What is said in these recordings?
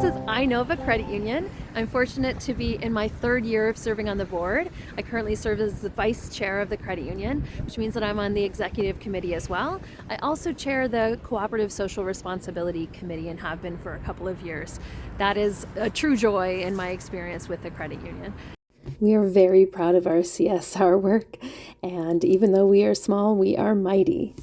This is iNova Credit Union. I'm fortunate to be in my third year of serving on the board. I currently serve as the vice chair of the credit union, which means that I'm on the executive committee as well. I also chair the Cooperative Social Responsibility Committee and have been for a couple of years. That is a true joy in my experience with the credit union. We are very proud of our CSR work, and even though we are small, we are mighty.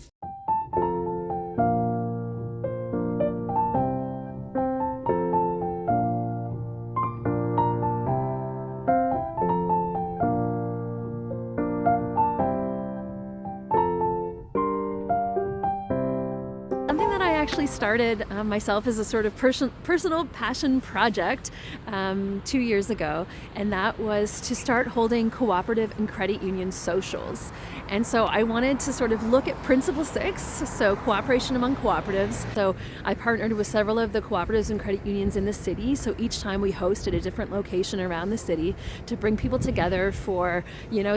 Something that I actually started myself as a sort of personal passion project 2 years ago, and that was to start holding cooperative and credit union socials. And so I wanted to sort of look at Principle 6, so cooperation among cooperatives. So I partnered with several of the cooperatives and credit unions in the city, so each time we hosted a different location around the city to bring people together for,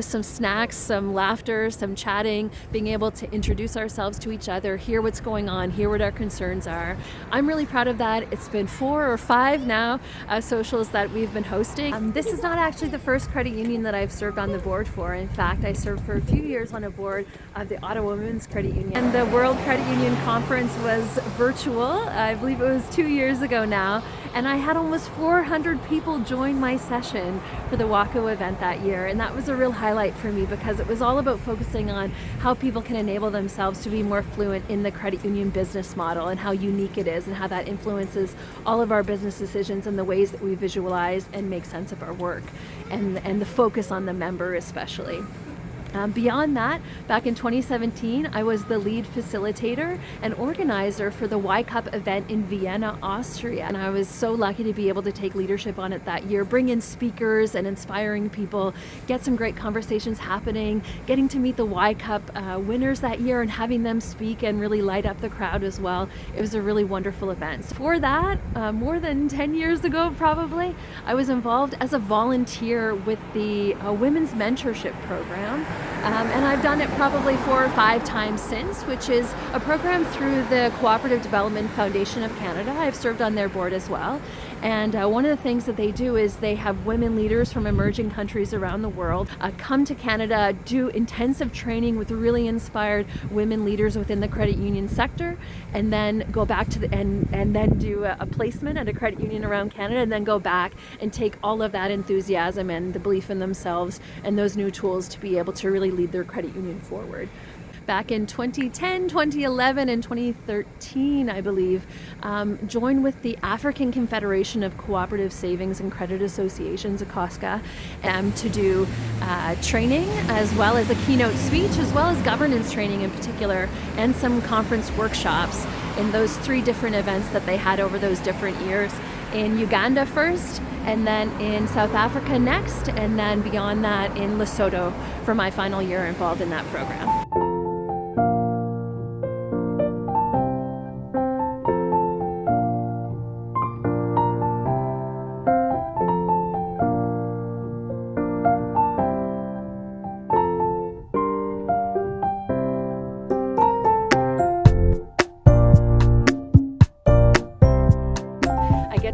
some snacks, some laughter, some chatting, being able to introduce ourselves to each other, hear what's going on, hear what our concerns are. I'm really proud of that. It's been 4 or 5 now socials that we've been hosting. This is not actually the first credit union that I've served on the board for. In fact, I served for a few years on a board of the Ottawa Women's Credit Union. And the World Credit Union Conference was virtual. I believe it was 2 years ago now. And I had almost 400 people join my session for the WYCUP event that year. And that was a real highlight for me because it was all about focusing on how people can enable themselves to be more fluent in the credit union business model and how unique it is and how that influences all of our business decisions and the ways that we visualize and make sense of our work and the focus on the member especially. Beyond that, back in 2017, I was the lead facilitator and organizer for the WYCUP event in Vienna, Austria. And I was so lucky to be able to take leadership on it that year, bring in speakers and inspiring people, get some great conversations happening, getting to meet the WYCUP winners that year and having them speak and really light up the crowd as well. It was a really wonderful event. For that, more than 10 years ago probably, I was involved as a volunteer with the Women's Mentorship Program. And I've done it probably 4 or 5 times since, which is a program through the Cooperative Development Foundation of Canada. I've served on their board as well. And one of the things that they do is they have women leaders from emerging countries around the world come to Canada, do intensive training with really inspired women leaders within the credit union sector, and then go back to and then do a placement at a credit union around Canada, and then go back and take all of that enthusiasm and the belief in themselves and those new tools to be able to really lead their credit union forward. Back in 2010, 2011, and 2013, I believe, joined with the African Confederation of Cooperative Savings and Credit Associations, ACOSCA, to do training as well as a keynote speech, as well as governance training in particular, and some conference workshops in those 3 different events that they had over those different years. In Uganda first, and then in South Africa next, and then beyond that in Lesotho for my final year involved in that program.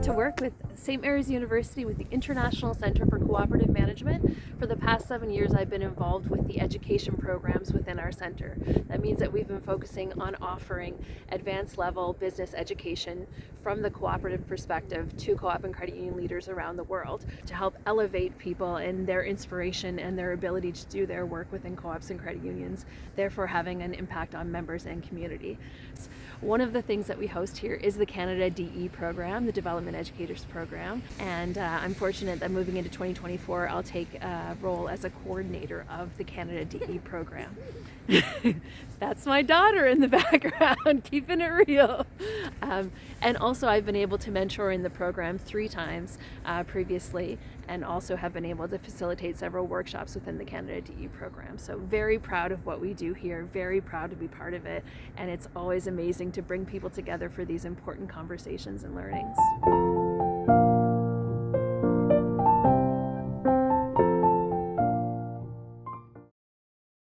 To work with St. Mary's University with the International Center for Cooperative Management. For the past 7 years, I've been involved with the education programs within our center. That means that we've been focusing on offering advanced level business education from the cooperative perspective to co-op and credit union leaders around the world to help elevate people in their inspiration and their ability to do their work within co-ops and credit unions, therefore having an impact on members and community. One of the things that we host here is the Canada DE program, the Development Educators Program, and I'm fortunate that moving into 2024 I'll take a role as a coordinator of the Canada DE program. That's my daughter in the background, keeping it real. And also I've been able to mentor in the program 3 times previously, and also have been able to facilitate several workshops within the Canada DE program. So very proud of what we do here, very proud to be part of it, and it's always amazing to bring people together for these important conversations and learnings.